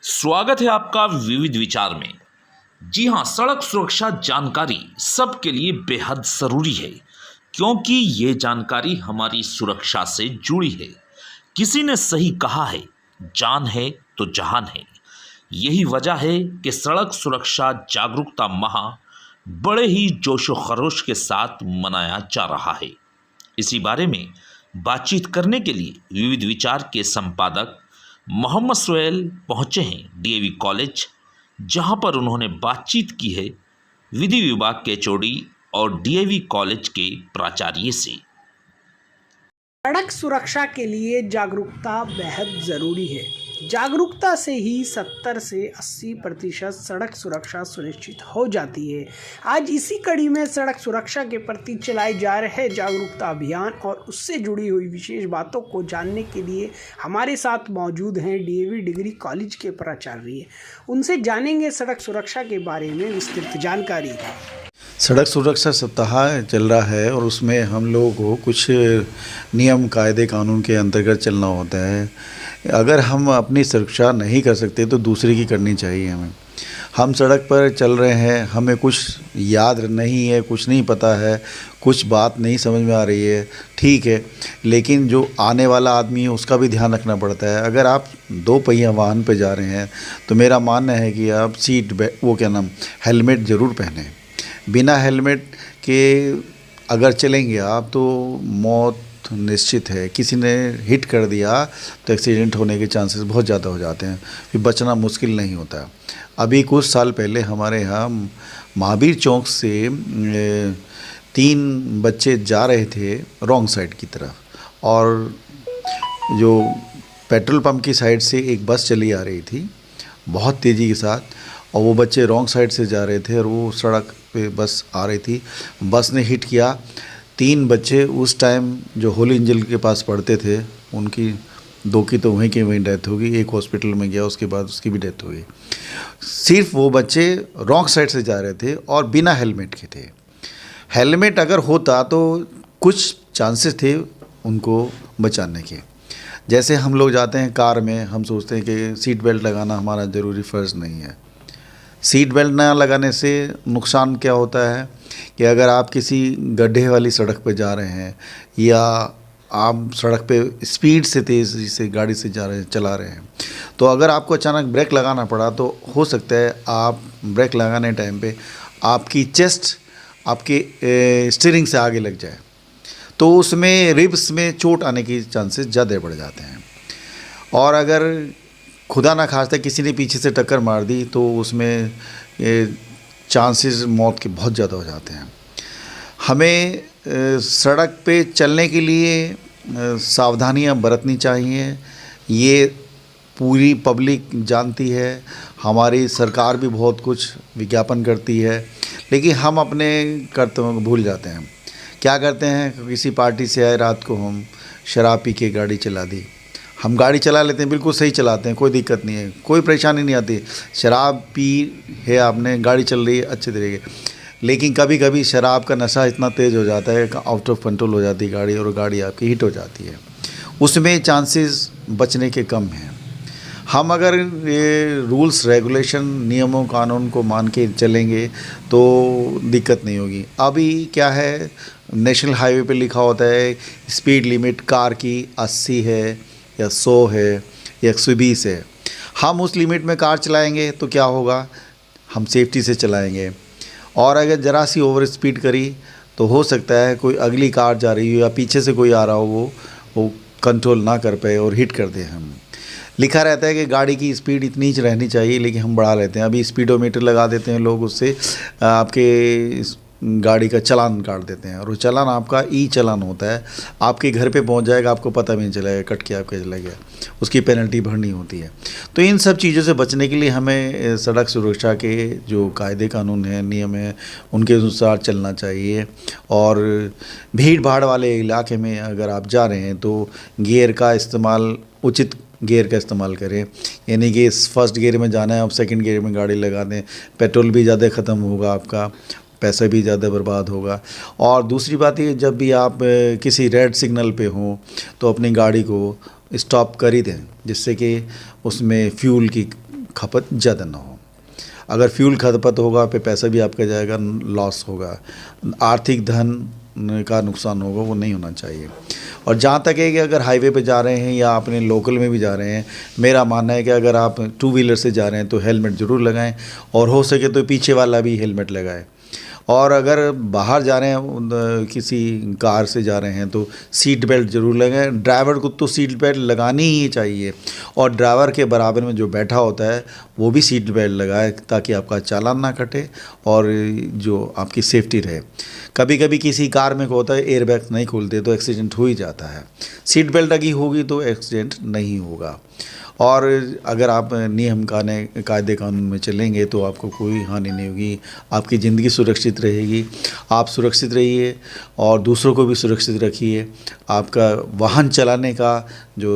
स्वागत है आपका विविध विचार में। जी हाँ, सड़क सुरक्षा जानकारी सबके लिए बेहद ज़रूरी है क्योंकि ये जानकारी हमारी सुरक्षा से जुड़ी है। किसी ने सही कहा है, जान है तो जहान है। यही वजह है कि सड़क सुरक्षा जागरूकता माह बड़े ही जोशो खरोश के साथ मनाया जा रहा है। इसी बारे में बातचीत करने के लिए विविध विचार के संपादक मोहम्मद सोहेल पहुंचे हैं डीएवी कॉलेज, जहां पर उन्होंने बातचीत की है विधि विभाग के एचओडी और डीएवी कॉलेज के प्राचार्य से। सड़क सुरक्षा के लिए जागरूकता बेहद ज़रूरी है। जागरूकता से ही 70 से 80% सड़क सुरक्षा सुनिश्चित हो जाती है। आज इसी कड़ी में सड़क सुरक्षा के प्रति चलाए जा रहे जागरूकता अभियान और उससे जुड़ी हुई विशेष बातों को जानने के लिए हमारे साथ मौजूद हैं डीएवी डिग्री कॉलेज के प्राचार्य। उनसे जानेंगे सड़क सुरक्षा के बारे में विस्तृत जानकारी। सड़क सुरक्षा सप्ताह चल रहा है और उसमें हम लोगों को कुछ नियम कायदे कानून के अंतर्गत चलना होता है। अगर हम अपनी सुरक्षा नहीं कर सकते तो दूसरे की करनी चाहिए हमें। हम सड़क पर चल रहे हैं, हमें कुछ याद नहीं है, कुछ नहीं पता है, कुछ बात नहीं समझ में आ रही है, ठीक है, लेकिन जो आने वाला आदमी है उसका भी ध्यान रखना पड़ता है। अगर आप दो पहिया वाहन पर जा रहे हैं तो मेरा मानना है कि आप हेलमेट ज़रूर पहनें। बिना हेलमेट के अगर चलेंगे आप तो मौत निश्चित है। किसी ने हिट कर दिया तो एक्सीडेंट होने के चांसेस बहुत ज़्यादा हो जाते हैं, फिर बचना मुश्किल नहीं होता। अभी कुछ साल पहले हमारे यहाँ महावीर चौक से 3 बच्चे जा रहे थे रॉन्ग साइड की तरफ और जो पेट्रोल पंप की साइड से एक बस चली आ रही थी बहुत तेज़ी के साथ और वो बच्चे रॉन्ग साइड से जा रहे थे और वो सड़क पे बस आ रही थी। बस ने हिट किया। 3 बच्चे उस टाइम जो होली इंजल के पास पढ़ते थे, उनकी 2 की तो वहीं की वहीं डेथ हो गई। एक हॉस्पिटल में गया, उसके बाद उसकी भी डेथ हो गई। सिर्फ वो बच्चे रॉन्ग साइड से जा रहे थे और बिना हेलमेट के थे। हेलमेट अगर होता तो कुछ चांसेस थे उनको बचाने के। जैसे हम लोग जाते हैं कार में, हम सोचते हैं कि सीट बेल्ट लगाना हमारा ज़रूरी फ़र्ज़ नहीं है। सीट बेल्ट ना लगाने से नुकसान क्या होता है कि अगर आप किसी गड्ढे वाली सड़क पर जा रहे हैं या आप सड़क पे स्पीड से तेज़ी से गाड़ी से चला रहे हैं तो अगर आपको अचानक ब्रेक लगाना पड़ा तो हो सकता है आप ब्रेक लगाने टाइम पे आपकी चेस्ट आपके स्टीयरिंग से आगे लग जाए, तो उसमें रिब्स में चोट आने की चांसेस ज़्यादा बढ़ जाते हैं। और अगर खुदा ना खास्ता किसी ने पीछे से टक्कर मार दी तो उसमें चांसेस मौत के बहुत ज़्यादा हो जाते हैं। हमें सड़क पे चलने के लिए सावधानियां बरतनी चाहिए। ये पूरी पब्लिक जानती है, हमारी सरकार भी बहुत कुछ विज्ञापन करती है, लेकिन हम अपने कर्तव्यों को भूल जाते हैं। क्या करते हैं, किसी पार्टी से आए रात को हम शराब पी के गाड़ी चला दी। हम गाड़ी चला लेते हैं, बिल्कुल सही चलाते हैं, कोई दिक्कत नहीं है, कोई परेशानी नहीं आती। शराब पी है आपने, गाड़ी चल रही है अच्छे तरीके, लेकिन कभी कभी शराब का नशा इतना तेज़ हो जाता है, आउट ऑफ कंट्रोल हो जाती है गाड़ी और गाड़ी आपकी हिट हो जाती है। उसमें चांसेस बचने के कम हैं। हम अगर ये रूल्स रेगुलेशन नियमों कानून को मान के चलेंगे तो दिक्कत नहीं होगी। अभी क्या है, नेशनल हाईवे पे लिखा होता है स्पीड लिमिट कार की 80 है या 100 है या 120 है। हम उस लिमिट में कार चलाएंगे तो क्या होगा, हम सेफ्टी से चलाएंगे। और अगर ज़रा सी ओवर स्पीड करी तो हो सकता है कोई अगली कार जा रही हो या पीछे से कोई आ रहा हो वो कंट्रोल ना कर पाए और हिट कर दे। हम लिखा रहता है कि गाड़ी की स्पीड इतनी ही रहनी चाहिए, लेकिन हम बढ़ा लेते हैं। अभी स्पीडोमीटर लगा देते हैं लोग, उससे आपके गाड़ी का चालान काट देते हैं और वो चालान आपका ई चालान होता है, आपके घर पे पहुंच जाएगा, आपको पता भी नहीं चलेगा, कट के आपके चला गया, उसकी पेनल्टी भरनी होती है। तो इन सब चीज़ों से बचने के लिए हमें सड़क सुरक्षा के जो कायदे कानून हैं, नियम हैं, उनके अनुसार चलना चाहिए। और भीड़ भाड़ वाले इलाके में अगर आप जा रहे हैं तो गियर का इस्तेमाल, उचित गियर का इस्तेमाल करें। यानी कि फर्स्ट गियर में जाना है, आप सेकंड गियर में गाड़ी लगा दें, पेट्रोल भी ज़्यादा ख़त्म होगा, आपका पैसा भी ज़्यादा बर्बाद होगा। और दूसरी बात ये, जब भी आप किसी रेड सिग्नल पे हों तो अपनी गाड़ी को स्टॉप कर ही दें, जिससे कि उसमें फ्यूल की खपत ज़्यादा ना हो। अगर फ्यूल खपत होगा पे पैसा भी आपका जाएगा, लॉस होगा, आर्थिक धन का नुकसान होगा, वो नहीं होना चाहिए। और जहाँ तक है कि अगर हाईवे पे जा रहे हैं या अपने लोकल में भी जा रहे हैं, मेरा मानना है कि अगर आप टू व्हीलर से जा रहे हैं तो हेलमेट ज़रूर लगाएं और हो सके तो पीछे वाला भी हेलमेट लगाएं। और अगर बाहर जा रहे हैं किसी कार से जा रहे हैं तो सीट बेल्ट ज़रूर लगाएं। ड्राइवर को तो सीट बेल्ट लगानी ही चाहिए और ड्राइवर के बराबर में जो बैठा होता है वो भी सीट बेल्ट लगाए ताकि आपका चालान ना कटे और जो आपकी सेफ्टी रहे। कभी कभी किसी कार में क्या होता है, एयरबैग नहीं खोलते तो एक्सीडेंट हो ही जाता है। सीट बेल्ट लगी होगी तो एक्सीडेंट नहीं होगा। और अगर आप नियम कायदे कानून में चलेंगे तो आपको कोई हानि नहीं होगी, आपकी ज़िंदगी सुरक्षित रहेगी, आप सुरक्षित रहिए और दूसरों को भी सुरक्षित रखिए। आपका वाहन चलाने का जो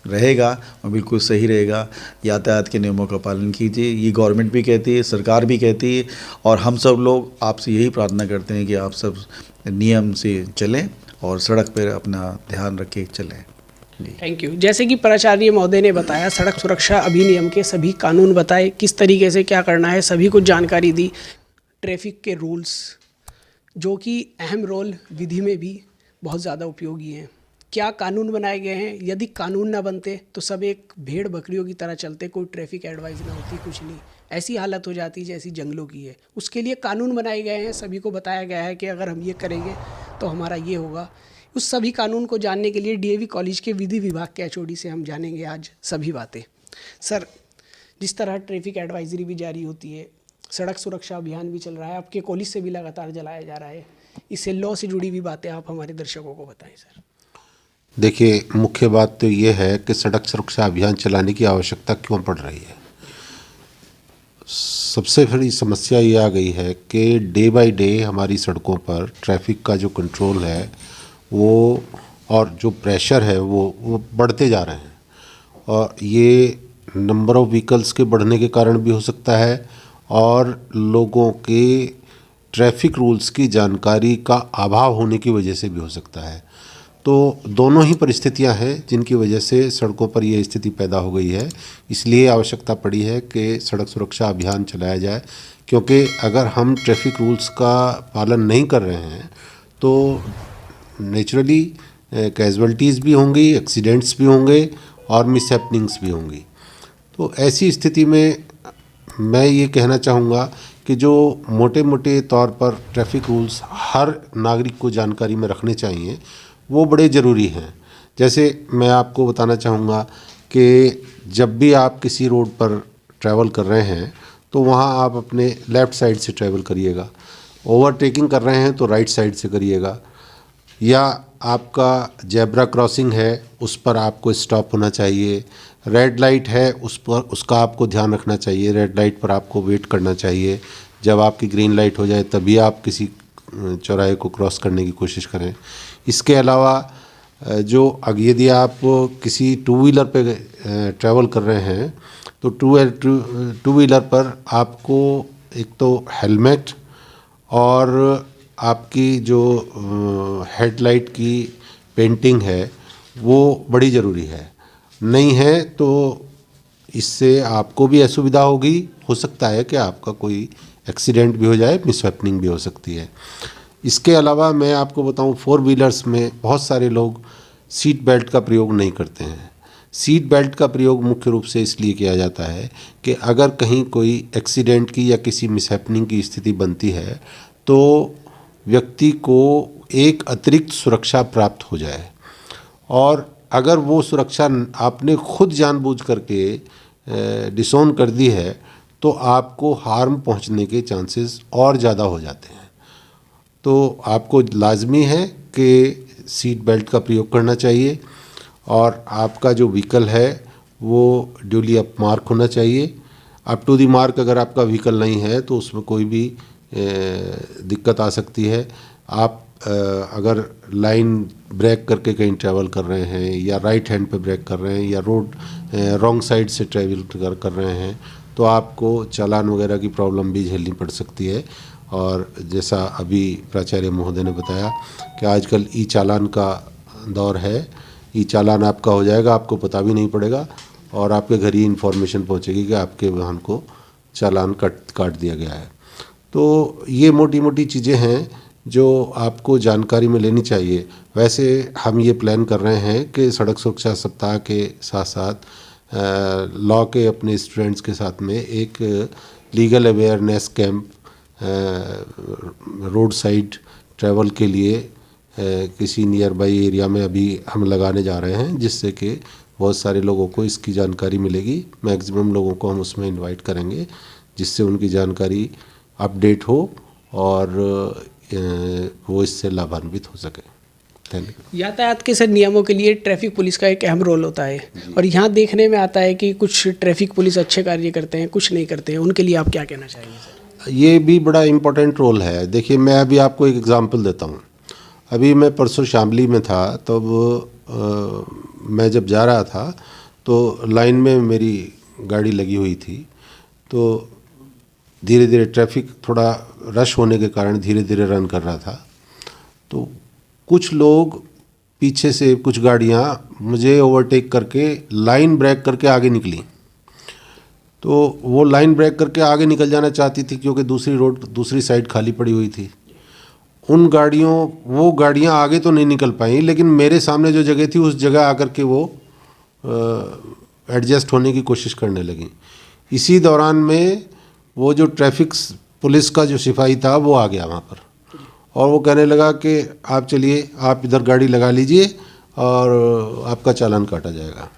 रहेगा वो बिल्कुल सही रहेगा। यातायात के नियमों का पालन कीजिए, ये गवर्नमेंट भी कहती है, सरकार भी कहती है और हम सब लोग आपसे यही प्रार्थना करते हैं कि आप सब नियम से चलें और सड़क पर अपना ध्यान रख के चलें। Thank you. जैसे कि प्राचार्य महोदय ने बताया, सड़क सुरक्षा अधिनियम के सभी कानून बताए, किस तरीके से क्या करना है, सभी को जानकारी दी। ट्रैफिक के रूल्स जो कि अहम रोल विधि में भी बहुत ज़्यादा उपयोगी हैं। क्या कानून बनाए गए हैं, यदि कानून ना बनते तो सब एक भेड़ बकरियों की तरह चलते, कोई ट्रैफिक एडवाइस ना होती, कुछ नहीं, ऐसी हालत हो जाती जैसी जंगलों की है। उसके लिए कानून बनाए गए हैं, सभी को बताया गया है कि अगर हम ये करेंगे तो हमारा ये होगा। उस सभी कानून को जानने के लिए डीएवी कॉलेज के विधि विभाग के एचओडी से हम जानेंगे आज सभी बातें। सर, जिस तरह ट्रैफिक एडवाइजरी भी जारी होती है, सड़क सुरक्षा अभियान भी चल रहा है, आपके कॉलेज से भी लगातार चलाया जा रहा है, इससे लॉ से जुड़ी हुई बातें आप हमारे दर्शकों को बताएं सर। देखिए, मुख्य बात तो ये है कि सड़क सुरक्षा अभियान चलाने की आवश्यकता क्यों पड़ रही है। सबसे बड़ी समस्या ये आ गई है कि डे बाय डे हमारी सड़कों पर ट्रैफिक का जो कंट्रोल है वो और जो प्रेशर है वो बढ़ते जा रहे हैं और ये नंबर ऑफ़ व्हीकल्स के बढ़ने के कारण भी हो सकता है और लोगों के ट्रैफिक रूल्स की जानकारी का अभाव होने की वजह से भी हो सकता है। तो दोनों ही परिस्थितियां हैं जिनकी वजह से सड़कों पर ये स्थिति पैदा हो गई है। इसलिए आवश्यकता पड़ी है कि सड़क सुरक्षा अभियान चलाया जाए, क्योंकि अगर हम ट्रैफिक रूल्स का पालन नहीं कर रहे हैं तो नेचुरली कैजुअल्टीज़ भी होंगी, एक्सीडेंट्स भी होंगे और मिस हैपनिंग्स भी होंगी। तो ऐसी स्थिति में मैं ये कहना चाहूँगा कि जो मोटे मोटे तौर पर ट्रैफिक रूल्स हर नागरिक को जानकारी में रखने चाहिए वो बड़े ज़रूरी हैं। जैसे मैं आपको बताना चाहूँगा कि जब भी आप किसी रोड पर ट्रैवल कर रहे हैं तो वहाँ आप अपने लेफ़्ट साइड से ट्रैवल करिएगा, ओवरटेकिंग कर रहे हैं तो राइट साइड से करिएगा, या आपका जेब्रा क्रॉसिंग है उस पर आपको स्टॉप होना चाहिए, रेड लाइट है उस पर उसका आपको ध्यान रखना चाहिए, रेड लाइट पर आपको वेट करना चाहिए, जब आपकी ग्रीन लाइट हो जाए तभी आप किसी चौराहे को क्रॉस करने की कोशिश करें। इसके अलावा यदि आप किसी टू व्हीलर पे ट्रैवल कर रहे हैं तो टू व्हीलर पर आपको एक तो हेलमेट और आपकी जो हेडलाइट की पेंटिंग है वो बड़ी ज़रूरी है। नहीं है तो इससे आपको भी असुविधा होगी, हो सकता है कि आपका कोई एक्सीडेंट भी हो जाए, मिस हैपनिंग भी हो सकती है। इसके अलावा मैं आपको बताऊं, फोर व्हीलर्स में बहुत सारे लोग सीट बेल्ट का प्रयोग नहीं करते हैं। सीट बेल्ट का प्रयोग मुख्य रूप से इसलिए किया जाता है कि अगर कहीं कोई एक्सीडेंट की या किसी मिस हैपनिंग की स्थिति बनती है तो व्यक्ति को एक अतिरिक्त सुरक्षा प्राप्त हो जाए, और अगर वो सुरक्षा आपने खुद जानबूझ करके डिसोन कर दी है तो आपको हार्म पहुंचने के चांसेस और ज़्यादा हो जाते हैं। तो आपको लाजमी है कि सीट बेल्ट का प्रयोग करना चाहिए और आपका जो व्हीकल है वो ड्यूली अप मार्क होना चाहिए। अप टू दी मार्क अगर आपका व्हीकल नहीं है तो उसमें कोई भी दिक्कत आ सकती है। आप अगर लाइन ब्रेक करके कहीं ट्रैवल कर रहे हैं या राइट हैंड पे ब्रेक कर रहे हैं या रोड रॉन्ग साइड से ट्रैवल कर रहे हैं तो आपको चालान वगैरह की प्रॉब्लम भी झेलनी पड़ सकती है। और जैसा अभी प्राचार्य महोदय ने बताया कि आजकल ई चालान का दौर है, ई चालान आपका हो जाएगा, आपको पता भी नहीं पड़ेगा और आपके घर ही इन्फॉर्मेशन पहुंचेगी कि आपके वाहन को चालान काट दिया गया है। तो ये मोटी मोटी चीज़ें हैं जो आपको जानकारी में लेनी चाहिए। वैसे हम ये प्लान कर रहे हैं कि सड़क सुरक्षा सप्ताह के साथ साथ लॉ के अपने स्टूडेंट्स के साथ में एक legal awareness camp road side travel के लिए किसी नियर बाई एरिया में अभी हम लगाने जा रहे हैं, जिससे कि बहुत सारे लोगों को इसकी जानकारी मिलेगी। मैक्सिमम लोगों को हम उसमें इनवाइट करेंगे, जिससे उनकी जानकारी अपडेट हो और वो इससे लाभान्वित हो सके। Thank you. यातायात के सर नियमों के लिए ट्रैफिक पुलिस का एक अहम रोल होता है और यहाँ देखने में आता है कि कुछ ट्रैफिक पुलिस अच्छे कार्य करते हैं, कुछ नहीं करते हैं। उनके लिए आप क्या कहना चाहेंगे सर? ये भी बड़ा इम्पोर्टेंट रोल है। देखिए, मैं अभी आपको एक एग्जांपल देता हूँ। अभी मैं परसों शामली में था, तब मैं जब जा रहा था तो लाइन में मेरी गाड़ी लगी हुई थी। तो धीरे धीरे ट्रैफिक थोड़ा रश होने के कारण धीरे धीरे रन कर रहा था। तो कुछ लोग पीछे से, कुछ गाड़ियाँ मुझे ओवरटेक करके लाइन ब्रेक करके आगे निकली। तो वो लाइन ब्रेक करके आगे निकल जाना चाहती थी क्योंकि दूसरी साइड खाली पड़ी हुई थी। वो गाड़ियाँ आगे तो नहीं निकल पाई, लेकिन मेरे सामने जो जगह थी उस जगह आकर के वो एडजस्ट होने की कोशिश करने लगी। इसी दौरान में वो जो ट्रैफिक पुलिस का जो सिपाही था वो आ गया वहाँ पर, और वो कहने लगा कि आप चलिए, आप इधर गाड़ी लगा लीजिए और आपका चालान काटा जाएगा।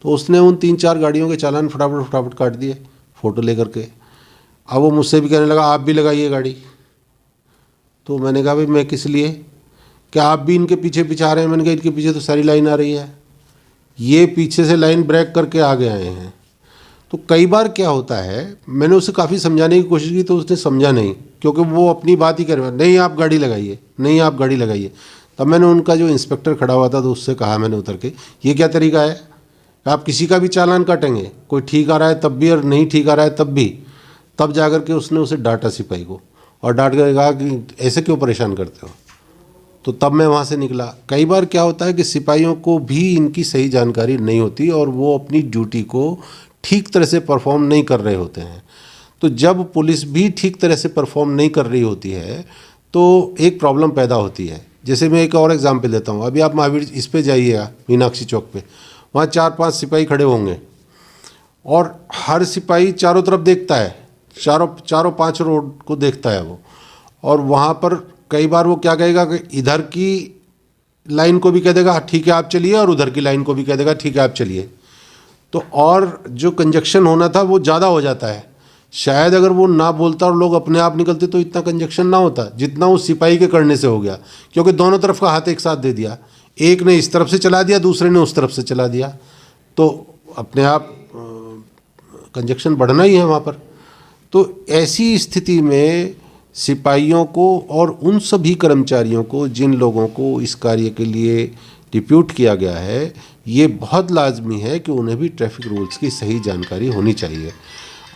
तो उसने उन 3-4 गाड़ियों के चालान फटाफट काट दिए फ़ोटो लेकर के। अब वो मुझसे भी कहने लगा आप भी लगाइए गाड़ी। तो मैंने कहा भाई मैं किस लिए, क्या आप भी इनके पीछे पीछे आ रहे हैं? मैंने कहा इनके पीछे तो सारी लाइन आ रही है, ये पीछे से लाइन ब्रेक करके आगे आए हैं। तो कई बार क्या होता है, मैंने उसे काफ़ी समझाने की कोशिश की तो उसने समझा नहीं, क्योंकि वो अपनी बात ही कर रहा है, नहीं आप गाड़ी लगाइए, नहीं आप गाड़ी लगाइए। तब मैंने उनका जो इंस्पेक्टर खड़ा हुआ था तो उससे कहा मैंने उतर के, ये क्या तरीका है? आप किसी का भी चालान काटेंगे, कोई ठीक आ रहा है तब भी और नहीं ठीक आ रहा है तब भी। तब जाकर के उसने उसे डांटा सिपाही को, और डांट कर कहा कि ऐसे क्यों परेशान करते हो। तो तब मैं वहाँ से निकला। कई बार क्या होता है कि सिपाहियों को भी इनकी सही जानकारी नहीं होती और वो अपनी ड्यूटी को ठीक तरह से परफॉर्म नहीं कर रहे होते हैं। तो जब पुलिस भी ठीक तरह से परफॉर्म नहीं कर रही होती है तो एक प्रॉब्लम पैदा होती है। जैसे मैं एक और एग्जांपल देता हूँ। अभी आप महावीर इस पे जाइएगा, मीनाक्षी चौक पे, वहाँ 4-5 सिपाही खड़े होंगे और हर सिपाही चारों तरफ देखता है, चारों 5 रोड को देखता है वो। और वहाँ पर कई बार वो क्या कहेगा कि इधर की लाइन को भी कह देगा ठीक है आप चलिए, और उधर की लाइन को भी कह देगा ठीक है आप चलिए। तो और जो कंजक्शन होना था वो ज़्यादा हो जाता है। शायद अगर वो ना बोलता और लोग अपने आप निकलते तो इतना कंजक्शन ना होता जितना उस सिपाही के करने से हो गया, क्योंकि दोनों तरफ का हाथ एक साथ दे दिया। एक ने इस तरफ से चला दिया, दूसरे ने उस तरफ से चला दिया, तो अपने आप कंजक्शन बढ़ना ही है वहाँ पर। तो ऐसी स्थिति में सिपाहियों को और उन सभी कर्मचारियों को जिन लोगों को इस कार्य के लिए डिप्यूट किया गया है, ये बहुत लाजमी है कि उन्हें भी ट्रैफिक रूल्स की सही जानकारी होनी चाहिए।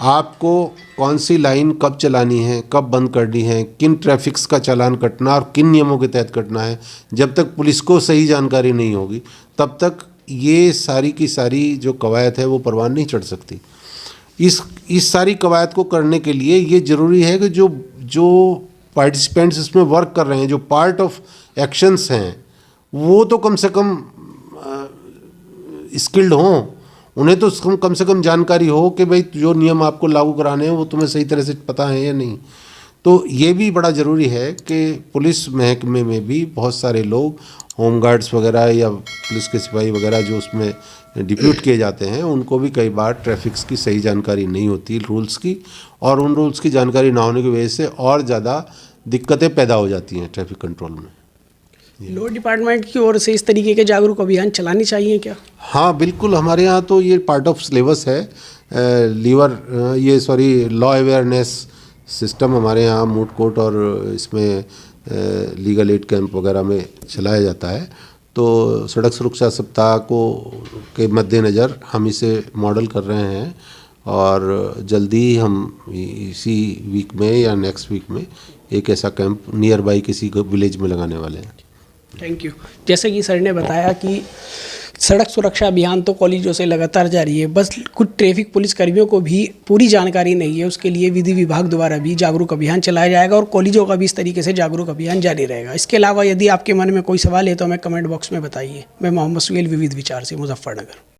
आपको कौन सी लाइन कब चलानी है, कब बंद करनी है, किन ट्रैफिक्स का चालान कटना और किन नियमों के तहत कटना है, जब तक पुलिस को सही जानकारी नहीं होगी तब तक ये सारी की सारी जो कवायद है वो परवान नहीं चढ़ सकती। इस सारी कवायद को करने के लिए ये ज़रूरी है कि जो पार्टिसिपेंट्स इसमें वर्क कर रहे हैं, जो पार्ट ऑफ एक्शंस हैं, वो तो कम से कम स्किल्ड हों, उन्हें तो कम से कम जानकारी हो कि भाई जो नियम आपको लागू कराने हैं वो तुम्हें सही तरह से पता है या नहीं। तो ये भी बड़ा ज़रूरी है कि पुलिस महकमे में भी बहुत सारे लोग, होम गार्ड्स वगैरह या पुलिस के सिपाही वगैरह जो उसमें डिप्यूट किए जाते हैं, उनको भी कई बार ट्रैफिक्स की सही जानकारी नहीं होती, रूल्स की, और उन रूल्स की जानकारी ना होने की वजह से और ज़्यादा दिक्कतें पैदा हो जाती हैं ट्रैफिक कंट्रोल में। लॉ डिपार्टमेंट की ओर से इस तरीके के जागरूक अभियान चलाने चाहिए क्या? हाँ, बिल्कुल, हमारे यहाँ तो ये पार्ट ऑफ सिलेबस है। लॉ अवेयरनेस सिस्टम हमारे यहाँ मूट कोर्ट और इसमें लीगल एड कैंप वगैरह में चलाया जाता है। तो सड़क सुरक्षा सप्ताह के मद्देनज़र हम इसे मॉडल कर रहे हैं और जल्दी ही हम इसी वीक में या नेक्स्ट वीक में एक ऐसा कैंप नियर बाई किसी विलेज में लगाने वाले हैं। Thank you. जैसे कि सर ने बताया कि सड़क सुरक्षा अभियान तो कॉलेजों से लगातार जारी है, बस कुछ ट्रैफिक पुलिस कर्मियों को भी पूरी जानकारी नहीं है। उसके लिए विधि विभाग द्वारा भी जागरूक अभियान चलाया जाएगा और कॉलेजों का भी इस तरीके से जागरूक अभियान जारी रहेगा। इसके अलावा यदि आपके मन में कोई सवाल है तो हमें कमेंट बॉक्स में बताइए। मैं मोहम्मद सुहेल, विविध विचार से, मुजफ्फरनगर।